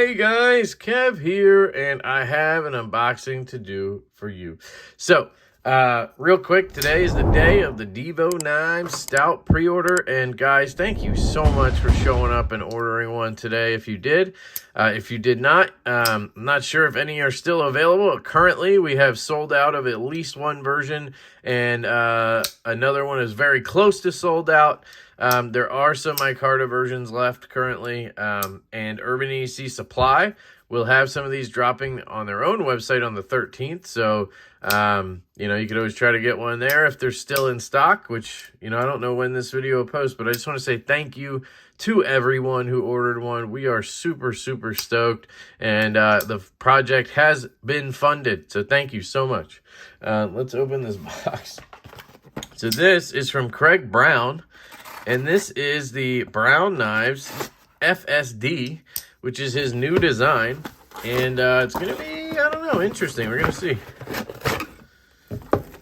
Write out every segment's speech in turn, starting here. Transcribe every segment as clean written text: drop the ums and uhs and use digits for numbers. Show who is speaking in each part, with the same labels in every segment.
Speaker 1: Hey guys, Kev here, and I have an unboxing to do for you. So, real quick, today is the day of the Devo Knives Stout pre-order, and guys, thank you so much for showing up and ordering one today if you did. If you did not, I'm not sure if any are still available. Currently, we have sold out of at least one version, and another one is very close to sold out. There are some micarta versions left currently, and UrbanEDC Supply will have some of these dropping on their own website on the 13th. So, you know, you could always try to get one there if they're still in stock, which, you know, I don't know when this video will post, but I just want to say thank you to everyone who ordered one. We are super, super stoked, and the project has been funded. So thank you so much. Let's open this box. So this is from Craig Brown. And this is the Brown Knives FSD, which is his new design. And it's going to be, I don't know, interesting. We're going to see.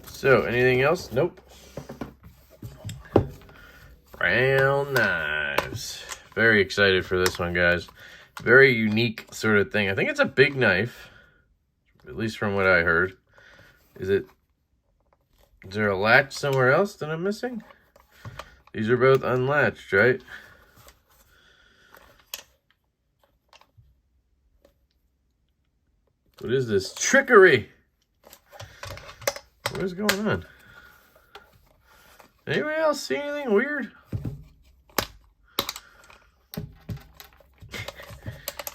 Speaker 1: So, anything else? Nope. Brown Knives. Very excited for this one, guys. Very unique sort of thing. I think it's a big knife, at least from what I heard. Is there a latch somewhere else that I'm missing? These are both unlatched, right? What is this? Trickery! What is going on? Anybody else see anything weird?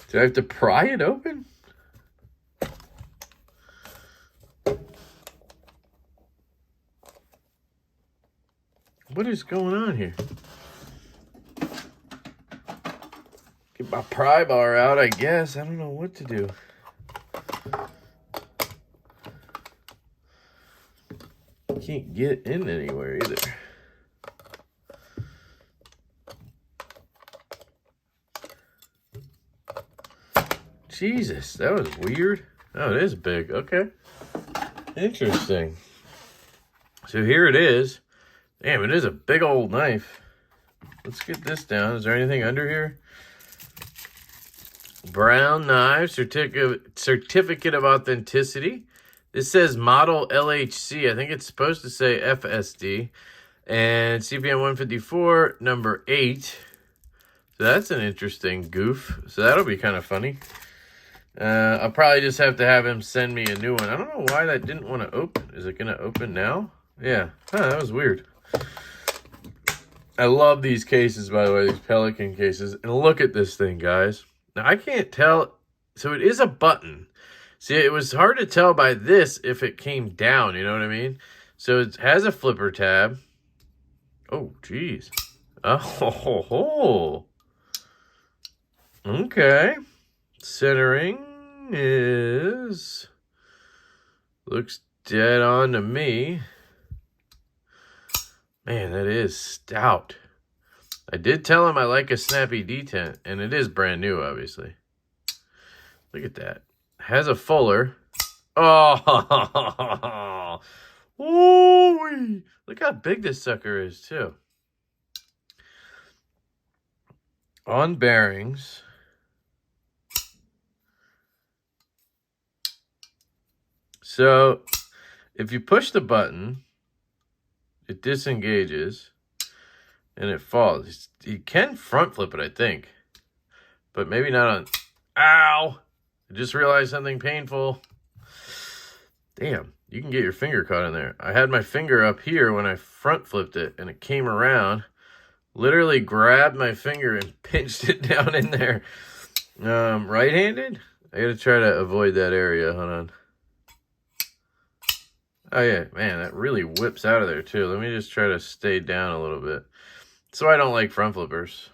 Speaker 1: Do I have to pry it open? What is going on here? Get my pry bar out, I guess. I don't know what to do. Can't get in anywhere either. Jesus, that was weird. Oh, it is big. Okay. Interesting. So here it is. Damn, it is a big old knife. Let's get this down. Is there anything under here? Brown Knives, certificate of authenticity. This says model LHC. I think it's supposed to say FSD. And CPM 154, number 8. So that's an interesting goof. So that'll be kind of funny. I'll probably just have to have him send me a new one. I don't know why that didn't want to open. Is it going to open now? Yeah. Huh, that was weird. I love these cases, by the way, these Pelican cases. And look at this thing, guys. Now, I can't tell. So it is a button. See, it was hard to tell by this if it came down, you know what I mean? So it has a flipper tab. Oh, geez. Oh, okay. Centering looks dead on to me. Man, that is stout. I did tell him I like a snappy detent, and it is brand new, obviously. Look at that. Has a fuller. Oh, ooh, look how big this sucker is, too. On bearings. So, if you push the button, it disengages, and it falls. You can front flip it, I think. But maybe not on... Ow! I just realized something painful. Damn, you can get your finger caught in there. I had my finger up here when I front flipped it, and it came around. Literally grabbed my finger and pinched it down in there. Right-handed? I gotta try to avoid that area. Hold on. Oh, yeah. Man, that really whips out of there, too. Let me just try to stay down a little bit. So I don't like front flippers.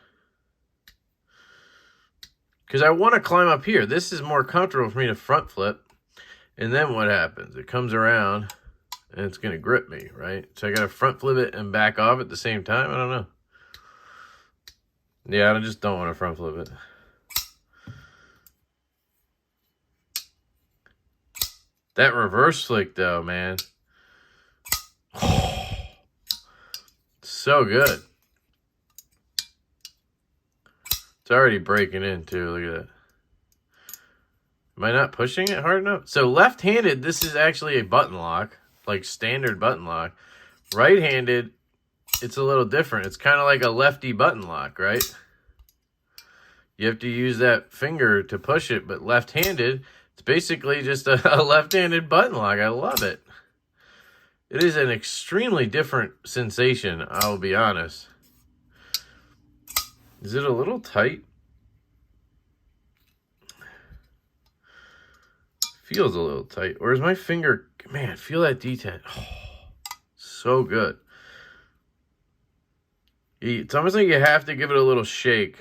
Speaker 1: Because I want to climb up here. This is more comfortable for me to front flip. And then what happens? It comes around, and it's going to grip me, right? So I got to front flip it and back off at the same time? I don't know. Yeah, I just don't want to front flip it. That reverse flick, though, man. So good. It's already breaking in, too. Look at that. Am I not pushing it hard enough? So left-handed, this is actually a button lock, like standard button lock. Right-handed, it's a little different. It's kind of like a lefty button lock, right? You have to use that finger to push it, but left-handed, it's basically just a left-handed button lock. I love it. It is an extremely different sensation, I'll be honest. Is it a little tight? Feels a little tight. Or is my finger... Man, feel that detent. Oh, so good. It's almost like you have to give it a little shake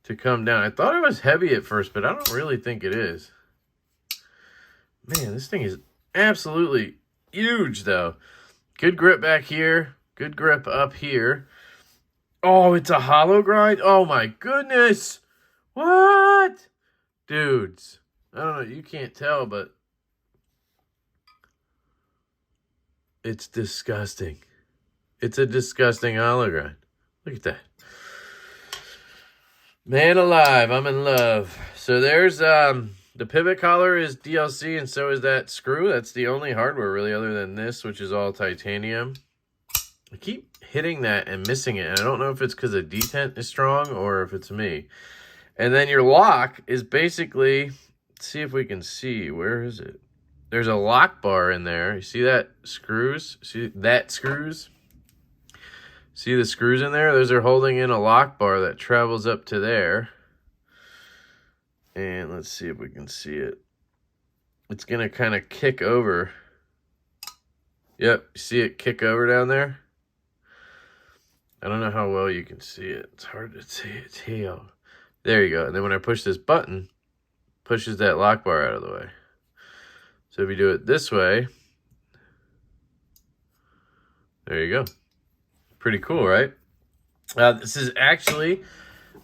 Speaker 1: to come down. I thought it was heavy at first, but I don't really think it is. Man, this thing is absolutely huge, though. Good grip back here. Good grip up here. Oh, it's a hollow grind? Oh, my goodness. What? Dudes, I don't know, you can't tell, but it's disgusting. It's a disgusting hollow grind. Look at that. Man alive, I'm in love. So there's the pivot collar is DLC, and so is that screw. That's the only hardware really other than this, which is all titanium. I keep hitting that and missing it, and I don't know if it's because the detent is strong or if it's me. And then your lock is basically, let's see if we can see, where is it? There's a lock bar in there. You see that screws? See that screws? See the screws in there? Those are holding in a lock bar that travels up to there. And let's see if we can see it. It's going to kind of kick over. Yep, you see it kick over down there? I don't know how well you can see it. It's hard to see it. Tail. There you go. And then when I push this button, pushes that lock bar out of the way. So if you do it this way, there you go. Pretty cool, right? This is actually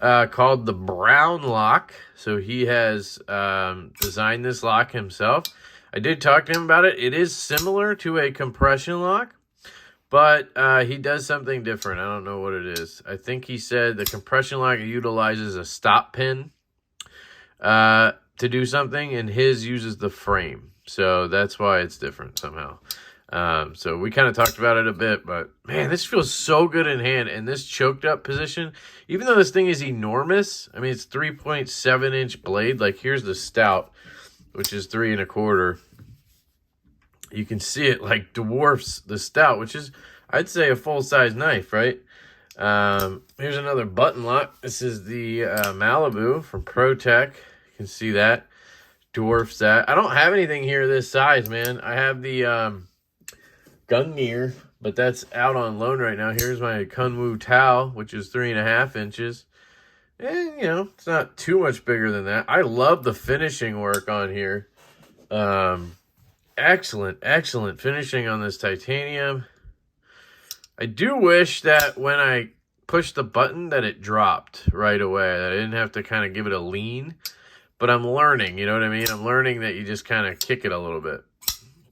Speaker 1: called the Brown lock. So he has designed this lock himself. I did talk to him about it. It is similar to a compression lock, but he does something different. I don't know what it is. I think he said the compression lock utilizes a stop pin to do something, and his uses the frame. So that's why it's different somehow. So we kind of talked about it a bit, but man, this feels so good in hand. And this choked up position, even though this thing is enormous, I mean, it's 3.7-inch blade. Like here's the stout, which is 3 1/4. You can see it like dwarfs the stout, which is, I'd say, a full-size knife, right? Here's another button lock. This is the Malibu from ProTech. You can see that. Dwarfs that. I don't have anything here this size, man. I have the Gungnir, but that's out on loan right now. Here's my Kunwu Tao, which is 3 1/2 inches. And, you know, it's not too much bigger than that. I love the finishing work on here. Excellent, excellent finishing on this titanium. I do wish that when I pushed the button that it dropped right away, that I didn't have to kind of give it a lean. But I'm learning, you know what I mean? I'm learning that you just kind of kick it a little bit.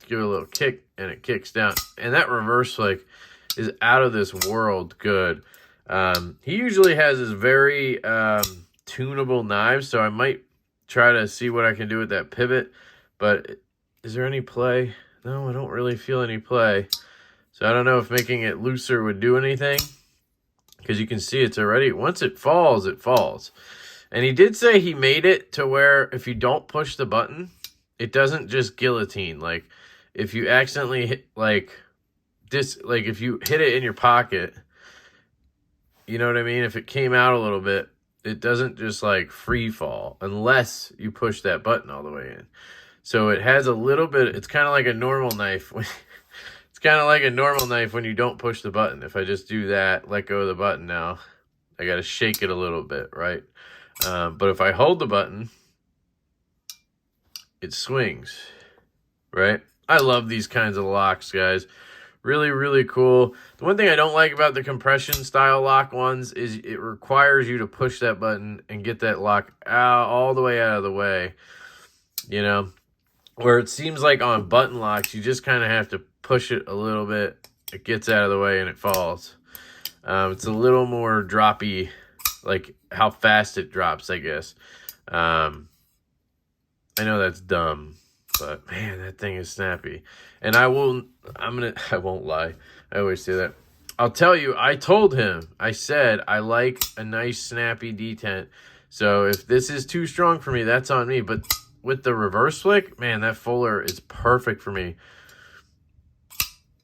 Speaker 1: Give it a little kick, and it kicks down. And that reverse flick is out of this world good. He usually has his very tunable knives, so I might try to see what I can do with that pivot. But is there any play? No, I don't really feel any play. So I don't know if making it looser would do anything. Because you can see it's already, once it falls, it falls. And he did say he made it to where if you don't push the button, it doesn't just guillotine. Like, if you accidentally hit, like if you hit it in your pocket, you know what I mean? If it came out a little bit, it doesn't just like free fall unless you push that button all the way in. So it has a little bit, it's kind of like a normal knife. It's kind of like a normal knife when you don't push the button. If I just do that, let go of the button now, I got to shake it a little bit, right? But if I hold the button, it swings, right? I love these kinds of locks, guys. Really, really cool. The one thing I don't like about the compression style lock ones is it requires you to push that button and get that lock out, all the way out of the way, you know? Where it seems like on button locks, you just kind of have to push it a little bit. It gets out of the way and it falls. It's a little more droppy like how fast it drops, I guess. I know that's dumb, but man, that thing is snappy. And I won't lie. I always say that. I'll tell you, I told him, I said, I like a nice snappy detent. So if this is too strong for me, that's on me. But with the reverse flick, man, that fuller is perfect for me.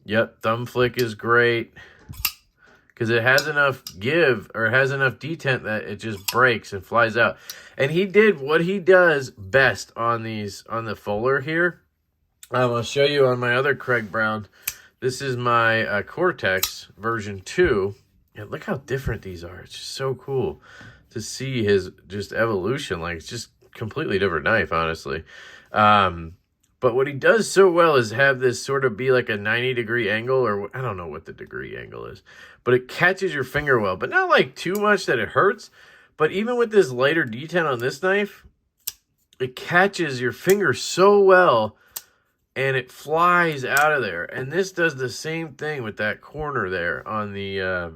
Speaker 1: Yep, thumb flick is great. Because it has enough give, or it has enough detent that it just breaks and flies out. And he did what he does best on the fuller here. I'll show you on my other Craig Brown. This is my Cortex version 2. And look how different these are. It's just so cool to see his just evolution. Like, it's just completely different knife, honestly. But what he does so well is have this sort of be like a 90-degree angle, or I don't know what the degree angle is, but it catches your finger well, but not like too much that it hurts. But even with this lighter detent on this knife, it catches your finger so well and it flies out of there. And this does the same thing with that corner there on the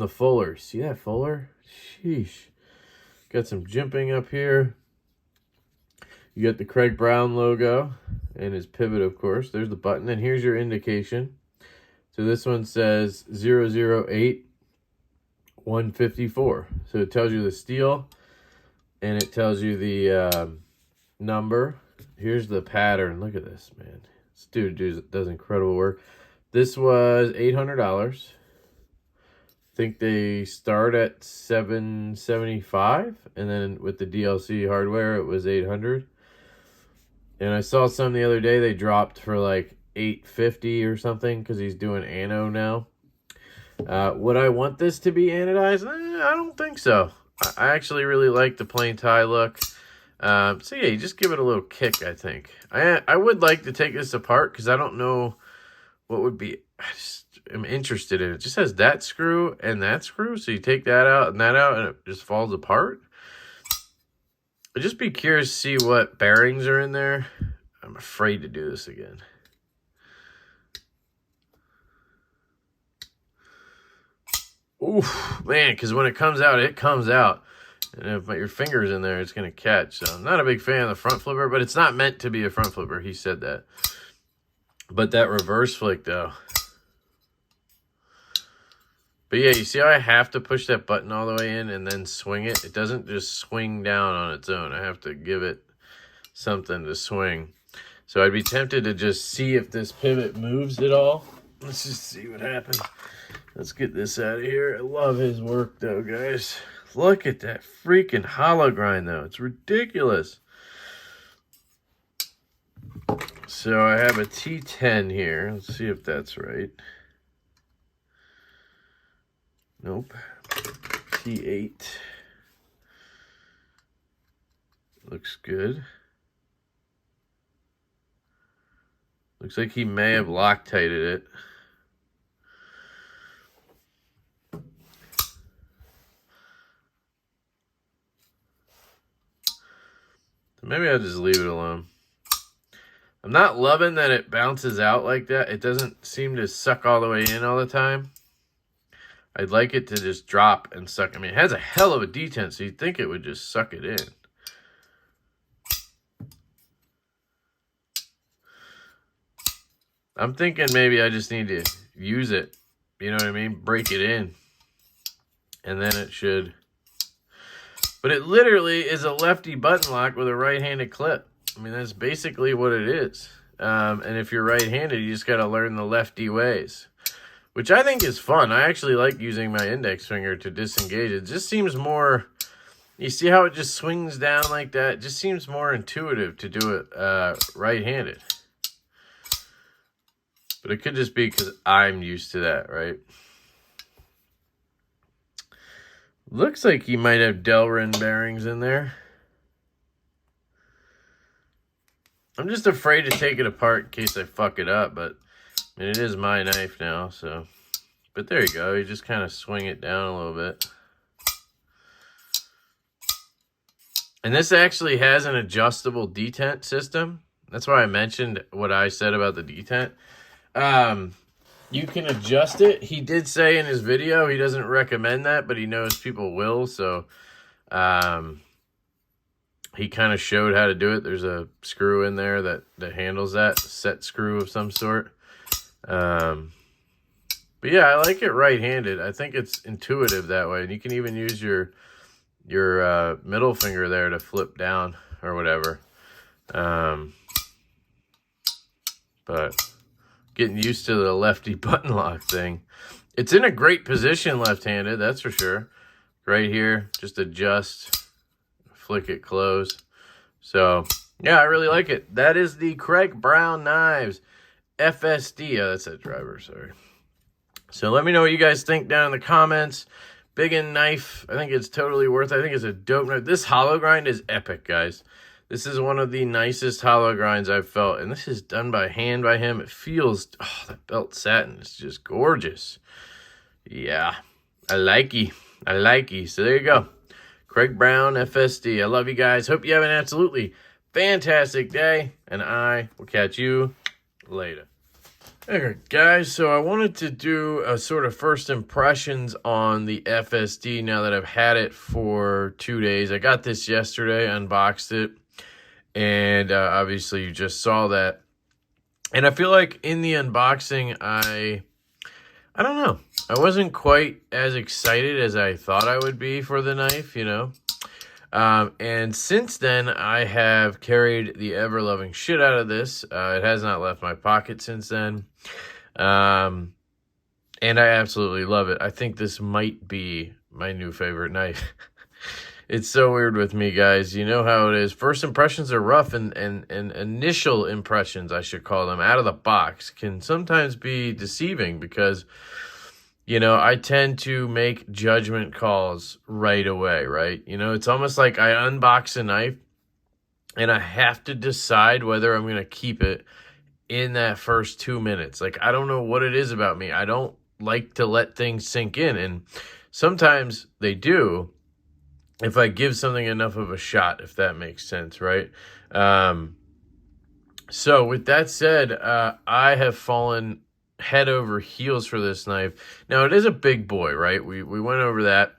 Speaker 1: fuller. See that fuller? Sheesh. Got some jimping up here. You got the Craig Brown logo and his pivot, of course. There's the button, and here's your indication. So this one says 008 154. So it tells you the steel, and it tells you the number. Here's the pattern. Look at this, man. This dude does incredible work. This was $800. I think they start at $775, and then with the DLC hardware, it was $800. And I saw some the other day, they dropped for like $850 or something because he's doing ano now. Would I want this to be anodized? I don't think so. I actually really like the plain tie look. So yeah, you just give it a little kick, I think. I would like to take this apart because I don't know what would be... I'm interested in it. It just has that screw and that screw. So you take that out and it just falls apart. I'd just be curious to see what bearings are in there. I'm afraid to do this again. Oof, man, because when it comes out, it comes out. And if your finger's in there, it's going to catch. So I'm not a big fan of the front flipper, but it's not meant to be a front flipper. He said that. But that reverse flick, though. But yeah, you see how I have to push that button all the way in and then swing it? It doesn't just swing down on its own. I have to give it something to swing. So I'd be tempted to just see if this pivot moves at all. Let's just see what happens. Let's get this out of here. I love his work, though, guys. Look at that freaking hollow grind, though. It's ridiculous. So I have a T10 here. Let's see if that's right. Nope. T8. Looks good. Looks like he may have Loctited it. Maybe I'll just leave it alone. I'm not loving that it bounces out like that. It doesn't seem to suck all the way in all the time. I'd like it to just drop and suck. I mean, it has a hell of a detent, so you'd think it would just suck it in. I'm thinking maybe I just need to use it. You know what I mean? Break it in. And then it should... But it literally is a lefty button lock with a right-handed clip. I mean, that's basically what it is. And if you're right-handed, you just got to learn the lefty ways, which I think is fun. I actually like using my index finger to disengage. It just seems more... You see how it just swings down like that? It just seems more intuitive to do it right-handed. But it could just be because I'm used to that, right? Looks like he might have Delrin bearings in there. I'm just afraid to take it apart in case I fuck it up, but I mean, it is my knife now, so. But there you go. You just kind of swing it down a little bit. And this actually has an adjustable detent system. That's why I mentioned what I said about the detent. you can adjust it. He did say in his video he doesn't recommend that, but he knows people will, so he kind of showed how to do it. There's a screw in there that handles that, set screw of some sort. But yeah, I like it right-handed. I think it's intuitive that way, and you can even use your middle finger there to flip down or whatever. But getting used to the lefty button lock thing. It's in a great position left-handed, that's for sure. Right here, just adjust, flick it close. So, yeah, I really like it. That is the Craig Brown Knives FSD. Oh, that's that driver, sorry. So let me know what you guys think down in the comments. Big and knife, I think it's totally worth it. I think it's a dope knife. This hollow grind is epic, guys. This is one of the nicest hollow grinds I've felt. And this is done by hand by him. It feels, oh, that belt satin is just gorgeous. Yeah, I like ye. I like ye. So there you go. Craig Brown FSD. I love you guys. Hope you have an absolutely fantastic day. And I will catch you later. Okay, guys, so I wanted to do a sort of first impressions on the FSD now that I've had it for 2 days. I got this yesterday, unboxed it, and obviously you just saw that. And I feel like in the unboxing, I don't know. I wasn't quite as excited as I thought I would be for the knife, you know. And since then, I have carried the ever-loving shit out of this. It has not left my pocket since then. And I absolutely love it. I think this might be my new favorite knife. It's so weird with me, guys. You know how it is. First impressions are rough, and initial impressions, I should call them, out of the box can sometimes be deceiving because, you know, I tend to make judgment calls right away, right? You know, it's almost like I unbox a knife and I have to decide whether I'm going to keep it in that first 2 minutes. Like, I don't know what it is about me. I don't like to let things sink in. And sometimes they do if I give something enough of a shot, if that makes sense, right? So with that said, I have fallen head over heels for this knife. Now, it is a big boy, right? We went over that.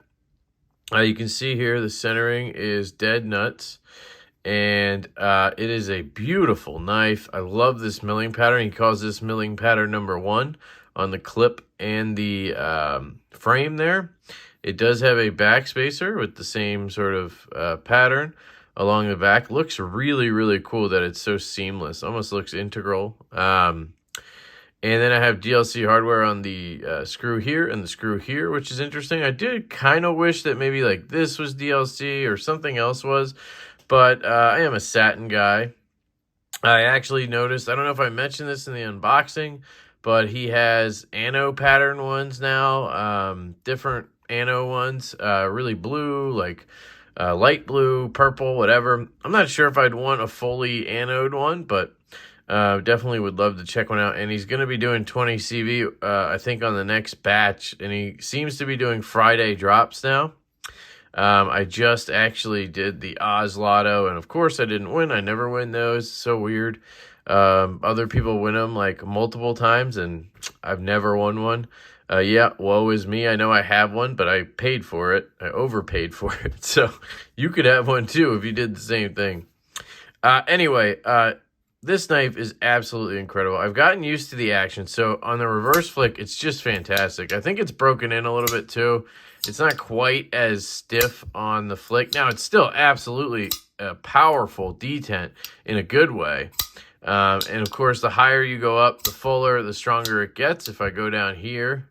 Speaker 1: You can see here the centering is dead nuts, and it is a beautiful knife. I love this milling pattern. He calls this milling pattern number 1 on the clip and the frame there. It does have a back spacer with the same sort of pattern along the back. Looks really, really cool that it's so seamless. Almost looks integral. And then I have DLC hardware on the screw here and the screw here, which is interesting. I did kind of wish that maybe like this was DLC or something else was, but I am a satin guy. I actually noticed, I don't know if I mentioned this in the unboxing, but he has anno pattern ones now, different anno ones, really blue, like light blue, purple, whatever. I'm not sure if I'd want a fully anode one, but definitely would love to check one out. And he's going to be doing 20 CV, I think, on the next batch. And he seems to be doing Friday drops now. I just actually did the Oz Lotto, and of course I didn't win. I never win those. So weird. Other people win them like multiple times, and I've never won one. Yeah, woe is me. I know I have one, but I paid for it. I overpaid for it. So you could have one too if you did the same thing. Anyway, this knife is absolutely incredible. I've gotten used to the action. So on the reverse flick, it's just fantastic. I think it's broken in a little bit too. It's not quite as stiff on the flick. Now, it's still absolutely a powerful detent in a good way. And of course, the higher you go up, the fuller, the stronger it gets. If I go down here,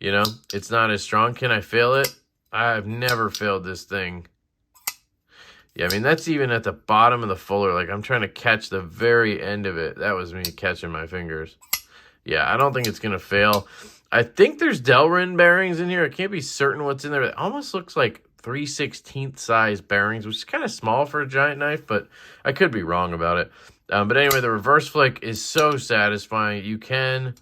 Speaker 1: you know, it's not as strong. Can I fail it? I've never failed this thing. Yeah, I mean, that's even at the bottom of the fuller. Like, I'm trying to catch the very end of it. That was me catching my fingers. Yeah, I don't think it's going to fail. I think there's Delrin bearings in here. I can't be certain what's in there. It almost looks like 3/16 size bearings, which is kind of small for a giant knife, but I could be wrong about it. But anyway, the reverse flick is so satisfying. You can,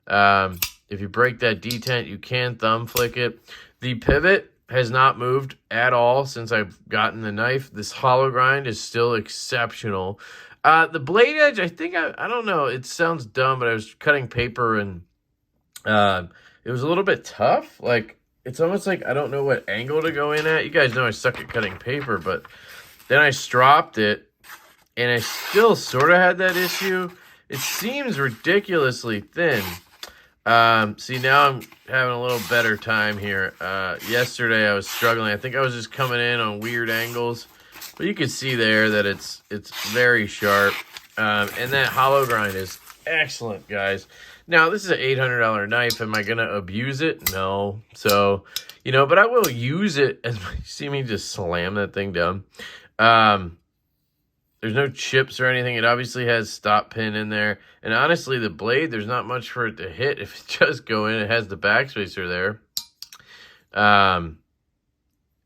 Speaker 1: if you break that detent, you can thumb flick it. The pivot has not moved at all since I've gotten the knife. This hollow grind is still exceptional. The blade edge, I think, I don't know, it sounds dumb, but I was cutting paper and It was a little bit tough. Like, it's almost like I don't know what angle to go in at. You guys know I suck at cutting paper, but then I stropped it, and I still sort of had that issue. It seems ridiculously thin. See, now I'm having a little better time here. Yesterday I was struggling. I think I was just coming in on weird angles, but you can see there that it's very sharp. And that hollow grind is excellent, guys. Now, this is an $800 knife. Am I going to abuse it? No. So, you know, but I will use it. As you see me just slam that thing down. There's no chips or anything. It obviously has stop pin in there. And honestly, the blade, there's not much for it to hit. If it does go in, it has the backspacer there. And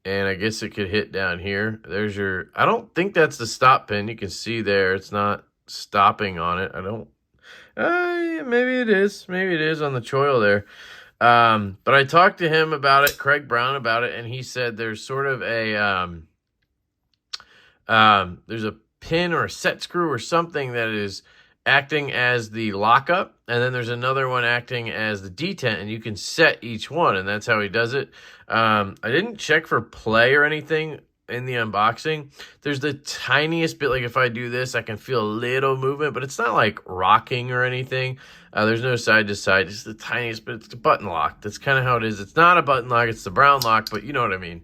Speaker 1: I guess it could hit down here. There's your... I don't think that's the stop pin. You can see there. It's not stopping on it. I don't... yeah, maybe it is. Maybe it is on the choil there. But I talked to him about it, Craig Brown, about it, and he said there's sort of a... there's a pin or a set screw or something that is acting as the lockup, and then there's another one acting as the detent, and you can set each one, and that's how he does it. I didn't check for play or anything in the unboxing. There's the tiniest bit, like if I do this, I can feel a little movement, but it's not like rocking or anything. There's no side to side, just the tiniest bit. It's a button lock. That's kind of how it is. It's not a button lock, it's the Brown lock, but you know what I mean.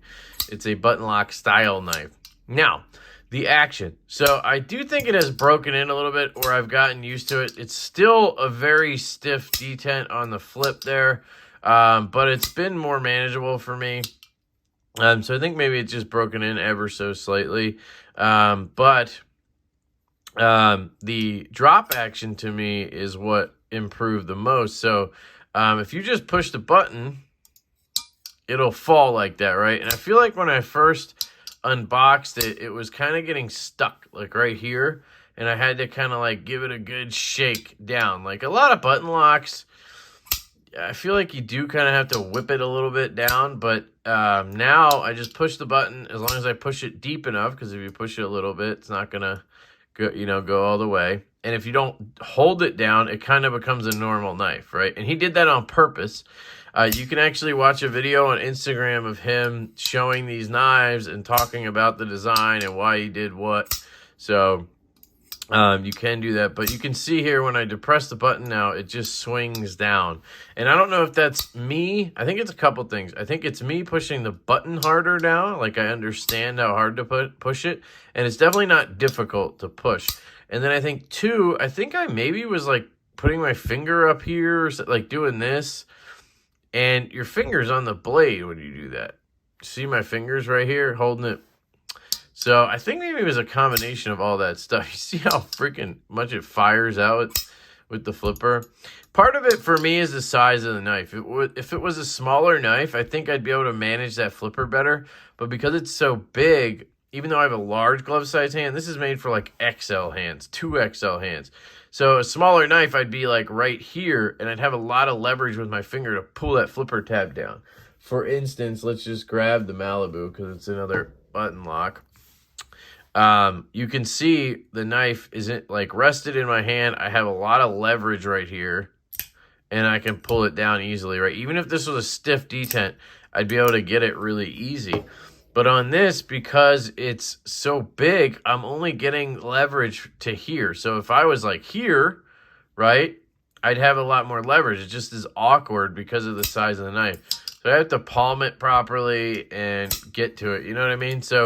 Speaker 1: It's a button lock style knife. Now, the action. So I do think it has broken in a little bit, or I've gotten used to it. It's still a very stiff detent on the flip there, but it's been more manageable for me. So I think maybe it's just broken in ever so slightly. But the drop action to me is what improved the most. So if you just push the button, it'll fall like that, right? And I feel like when I first unboxed it, it was kind of getting stuck like right here, and I had to kind of like give it a good shake down. Like a lot of button locks, I feel like you do kind of have to whip it a little bit down, but now I just push the button as long as I push it deep enough, because if you push it a little bit, it's not gonna go all the way. And if you don't hold it down, it kind of becomes a normal knife, right? And he did that on purpose. You can actually watch a video on Instagram of him showing these knives and talking about the design and why he did what. So you can do that. But you can see here when I depress the button now, it just swings down. And I don't know if that's me. I think it's a couple things. I think it's me pushing the button harder now. Like I understand how hard to push it. And it's definitely not difficult to push. And then I think, too, I think I maybe was like putting my finger up here, or like doing this. And your finger's on the blade when you do that. See my fingers right here holding it? So I think maybe it was a combination of all that stuff. You see how freaking much it fires out with the flipper? Part of it for me is the size of the knife. If it was a smaller knife, I think I'd be able to manage that flipper better. But because it's so big, even though I have a large glove size hand, this is made for like XL hands, 2XL hands. So a smaller knife, I'd be like right here, and I'd have a lot of leverage with my finger to pull that flipper tab down. For instance, let's just grab the Malibu because it's another button lock. You can see the knife isn't like rested in my hand. I have a lot of leverage right here, and I can pull it down easily, right? Even if this was a stiff detent, I'd be able to get it really easy. But on this, because it's so big, I'm only getting leverage to here. So if I was like here, right, I'd have a lot more leverage. It just is awkward because of the size of the knife. So I have to palm it properly and get to it. You know what I mean? So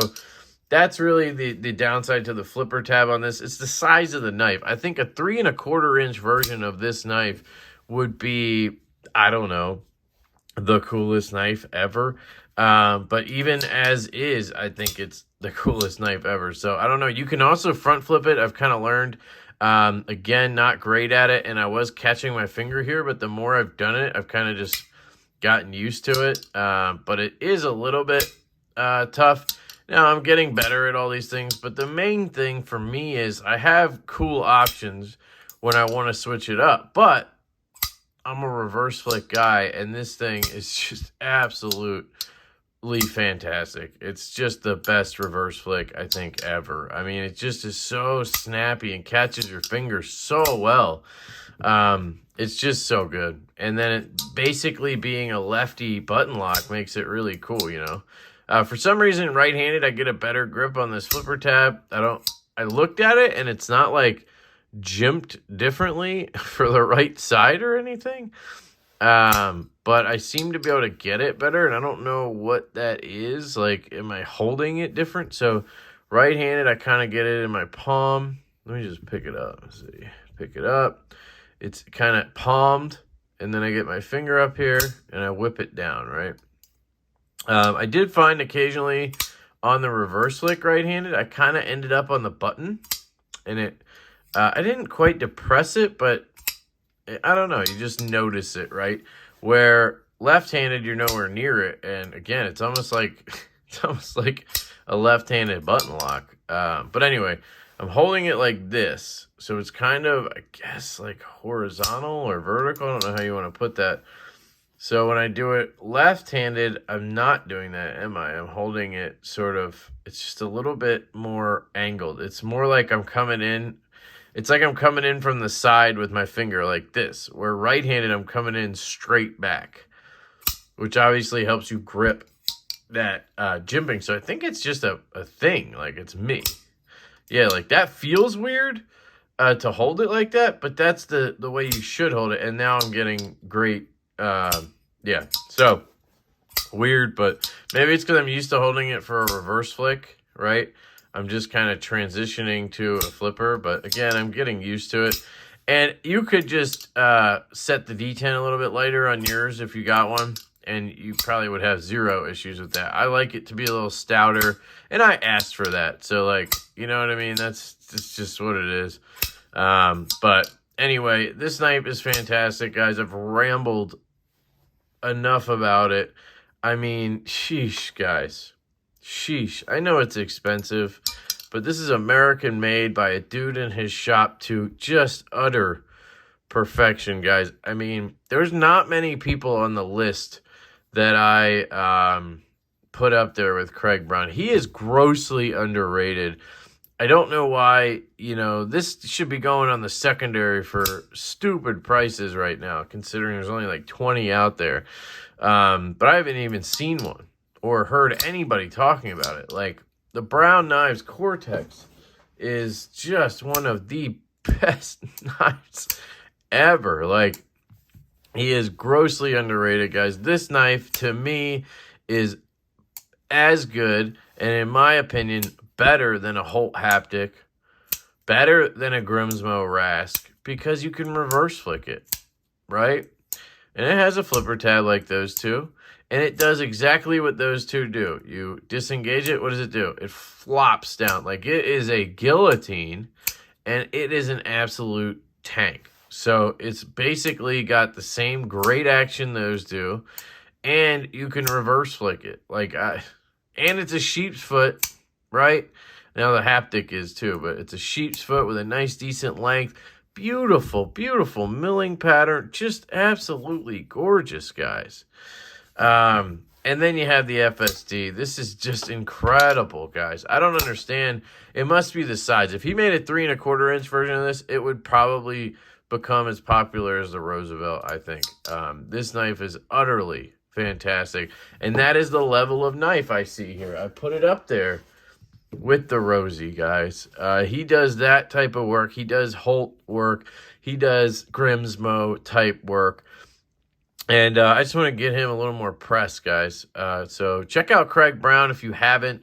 Speaker 1: that's really the downside to the flipper tab on this. It's the size of the knife. I think a 3 1/4 inch version of this knife would be, I don't know, the coolest knife ever. But even as is, I think it's the coolest knife ever. So I don't know. You can also front flip it. I've kind of learned, again, not great at it. And I was catching my finger here, but the more I've done it, I've kind of just gotten used to it. But it is a little bit, tough. Now I'm getting better at all these things, but the main thing for me is I have cool options when I want to switch it up, but I'm a reverse flick guy, and this thing is just absolutely fantastic. It's just the best reverse flick I think ever. I mean, it just is so snappy and catches your fingers so well. It's just so good. And then it basically being a lefty button lock makes it really cool, you know. For some reason, right-handed, I get a better grip on this flipper tab. I looked at it, and it's not like jimped differently for the right side or anything. But I seem to be able to get it better, and I don't know what that is. Like, am I holding it different? So right-handed, I kind of get it in my palm. Let me just pick it up. Let's see. Pick it up. It's kind of palmed, and then I get my finger up here, and I whip it down, right? I did find occasionally on the reverse flick right-handed, I kind of ended up on the button, and I didn't quite depress it, but I don't know. You just notice it, right? Where left-handed, you're nowhere near it, and again, it's almost like a left-handed button lock. But anyway, I'm holding it like this, so it's kind of, I guess, like horizontal or vertical. I don't know how you want to put that. So when I do it left-handed, I'm not doing that, am I? I'm holding it sort of, it's just a little bit more angled. It's more like I'm coming in. It's like I'm coming in from the side with my finger like this. Where right-handed, I'm coming in straight back, which obviously helps you grip that jimping. So I think it's just a thing, like it's me. Yeah, like that feels weird to hold it like that, but that's the way you should hold it. And now I'm getting great, yeah. So weird, but maybe it's because I'm used to holding it for a reverse flick, right? I'm just kind of transitioning to a flipper, but again, I'm getting used to it. And you could just set the D10 a little bit lighter on yours if you got one, and you probably would have zero issues with that. I like it to be a little stouter, and I asked for that. So, like, you know what I mean? That's just what it is. But anyway, this knife is fantastic, guys. I've rambled enough about it. I mean, sheesh, guys. Sheesh. I know it's expensive, but this is American made by a dude in his shop to just utter perfection, guys. I mean, there's not many people on the list that I put up there with Craig Brown. He is grossly underrated. I don't know why, you know, this should be going on the secondary for stupid prices right now, considering there's only like 20 out there. But I haven't even seen one or heard anybody talking about it. Like, the Brown Knives Cortex is just one of the best knives ever. Like, he is grossly underrated, guys. This knife, to me, is as good, and in my opinion, better than a Holt Haptic, better than a Grimsmo Rask, because you can reverse flick it, right? And it has a flipper tab like those two, and it does exactly what those two do. You disengage it, what does it do? It flops down. Like, it is a guillotine, and it is an absolute tank. So it's basically got the same great action those do, and you can reverse flick it. Like, and it's a sheep's foot, right? Now the haptic is too, but it's a sheep's foot with a nice, decent length. Beautiful, beautiful milling pattern. Just absolutely gorgeous, guys. And then you have the FSD. This is just incredible, guys. I don't understand. It must be the size. If he made a 3 1/4 inch version of this, it would probably become as popular as the Roosevelt, I think. This knife is utterly fantastic. And that is the level of knife I see here. I put it up there with the Rosie, guys. He does that type of work. He does Holt work. He does Grimsmo type work. And I just want to get him a little more press, guys. So check out Craig Brown if you haven't.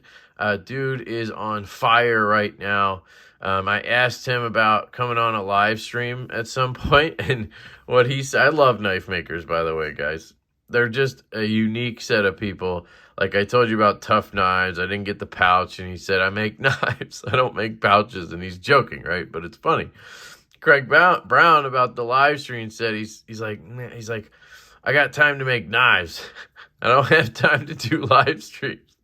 Speaker 1: Dude is on fire right now. I asked him about coming on a live stream at some point, and what he said, I love knife makers, by the way, guys. They're just a unique set of people. Like I told you about Tough Knives, I didn't get the pouch, and he said, I make knives. I don't make pouches, and he's joking, right? But it's funny. Craig Brown about the live stream said, he's like, I got time to make knives. I don't have time to do live streams.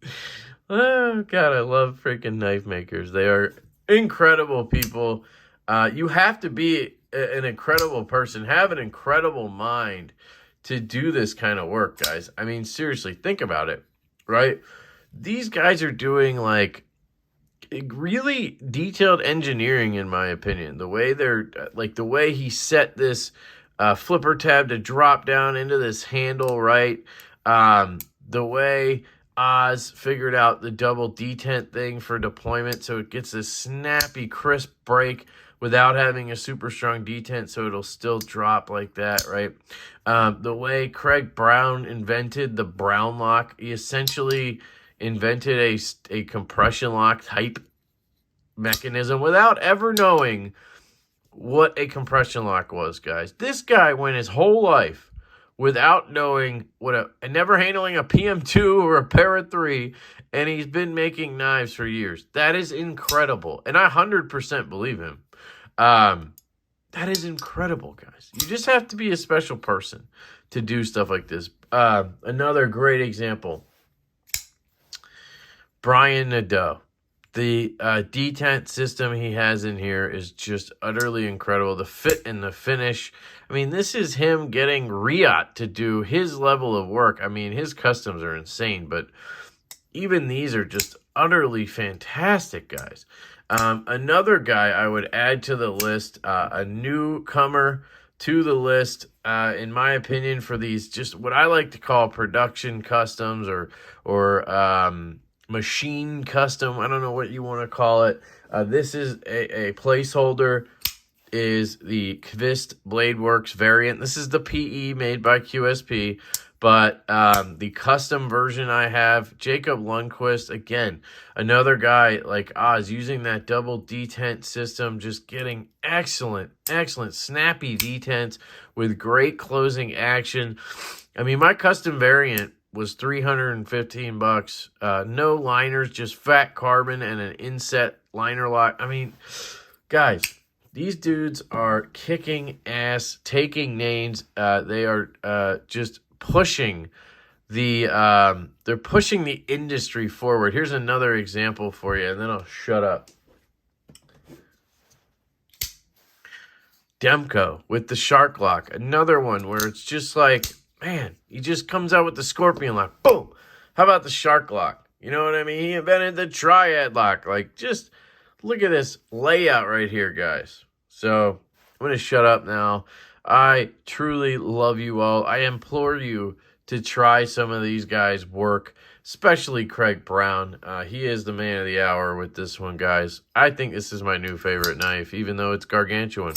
Speaker 1: Oh, God, I love freaking knife makers. They are incredible people. You have to be an incredible person, have an incredible mind to do this kind of work, guys. I mean, seriously, think about it, right? These guys are doing, like, really detailed engineering, in my opinion. The way they're, like, the way he set this flipper tab to drop down into this handle, right? The way Oz figured out the double detent thing for deployment, so it gets this snappy, crisp break without having a super strong detent, so it'll still drop like that, right? The way Craig Brown invented the Brown lock, he essentially invented a compression lock type mechanism without ever knowing what a compression lock was, guys. This guy went his whole life without knowing and never handling a PM2 or a Para 3, and he's been making knives for years. That is incredible, and I 100% believe him. That is incredible, guys. You just have to be a special person to do stuff like this. Another great example, Brian Nadeau. The detent system he has in here is just utterly incredible. The fit and the finish. I mean, this is him getting Riot to do his level of work. I mean, his customs are insane, but even these are just utterly fantastic, guys. Another guy I would add to the list, a newcomer to the list, in my opinion, for these, just what I like to call production customs or machine custom. I don't know what you want to call it. This is a placeholder, is the Kvist Blade Works variant. This is the PE made by QSP, but the custom version I have, Jacob Lundquist, again, another guy like Oz, using that double detent system, just getting excellent snappy detents with great closing action. I mean, my custom variant was $315. No liners, just fat carbon and an inset liner lock. I mean, guys, these dudes are kicking ass, taking names. They are just pushing they're pushing the industry forward. Here's another example for you, and then I'll shut up. Demko with the Shark Lock, another one where it's just like, man, he just comes out with the Scorpion Lock. Boom! How about the Shark Lock? You know what I mean? He invented the Triad Lock. Like, just look at this layout right here, guys. So, I'm going to shut up now. I truly love you all. I implore you to try some of these guys' work, especially Craig Brown. He is the man of the hour with this one, guys. I think this is my new favorite knife, even though it's gargantuan.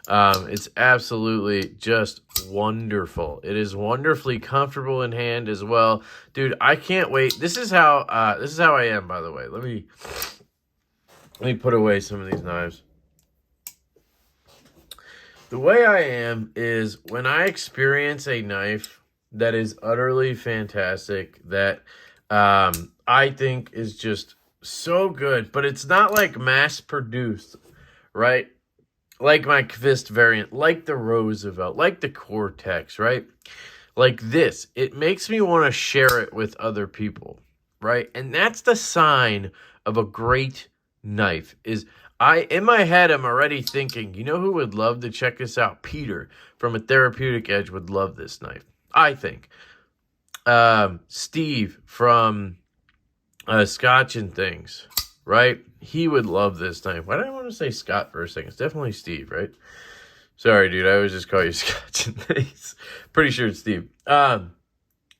Speaker 1: It's absolutely just wonderful. It is wonderfully comfortable in hand as well. Dude, I can't wait. This is how I am, by the way. Let me put away some of these knives. The way I am is when I experience a knife that is utterly fantastic, that I think is just so good, but it's not like mass produced, right? Like my Kvist variant, like the Roosevelt, like the Cortex, right? Like this, it makes me want to share it with other people, right? And that's the sign of a great knife. Is in my head, I'm already thinking, you know who would love to check this out? Peter from A Therapeutic Edge would love this knife, I think. Steve from Scotch and Things, right? He would love this knife. Why did I want to say Scott for a second? It's definitely Steve, right? Sorry, dude. I always just call you Scotch and Things. Pretty sure it's Steve.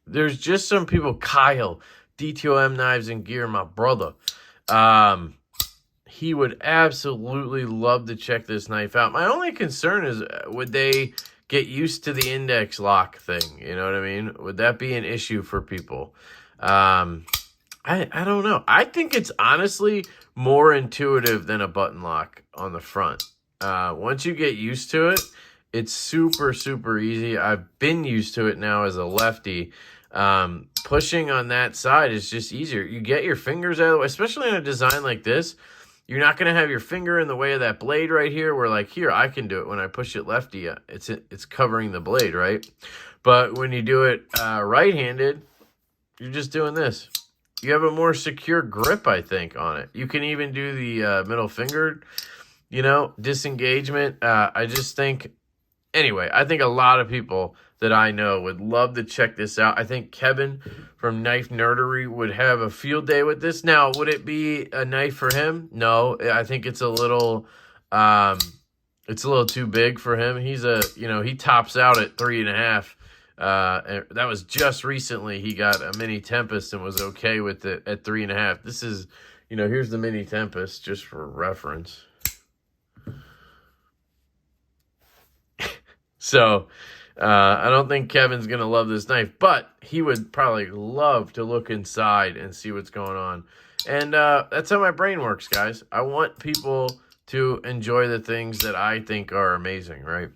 Speaker 1: There's just some people. Kyle, DTOM Knives and Gear, my brother. He would absolutely love to check this knife out. My only concern is, would they get used to the index lock thing? You know what I mean? Would that be an issue for people? I don't know. I think it's honestly more intuitive than a button lock on the front. Once you get used to it, it's super, super easy. I've been used to it now as a lefty. Pushing on that side is just easier. You get your fingers out of the way, especially in a design like this. You're not going to have your finger in the way of that blade right here, where like here, I can do it. When I push it lefty, it's covering the blade, right? But when you do it right-handed, you're just doing this. You have a more secure grip, I think, on it. You can even do the middle finger, disengagement. I just think, anyway, I think a lot of people that I know would love to check this out. I think Kevin from Knife Nerdery would have a field day with this. Now, would it be a knife for him? No, I think it's a little it's a little too big for him. He's he tops out at 3.5. And that was just recently. He got a mini Tempest and was okay with it at 3.5. This is, here's the mini Tempest just for reference. So, I don't think Kevin's going to love this knife, but he would probably love to look inside and see what's going on. And that's how my brain works, guys. I want people to enjoy the things that I think are amazing, right?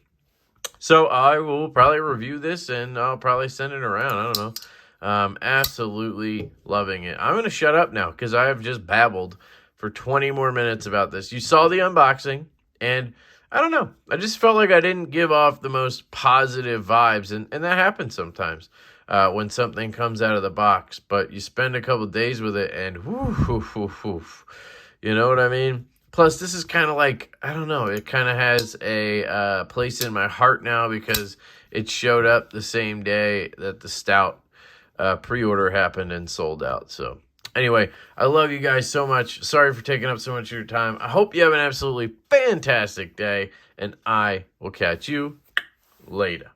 Speaker 1: So I will probably review this, and I'll probably send it around. I don't know. Absolutely loving it. I'm going to shut up now because I have just babbled for 20 more minutes about this. You saw the unboxing, and I don't know. I just felt like I didn't give off the most positive vibes, and that happens sometimes when something comes out of the box. But you spend a couple days with it, and you know what I mean? Plus, this is kind of like, I don't know, it kind of has a place in my heart now because it showed up the same day that the Stout pre-order happened and sold out. So anyway, I love you guys so much. Sorry for taking up so much of your time. I hope you have an absolutely fantastic day, and I will catch you later.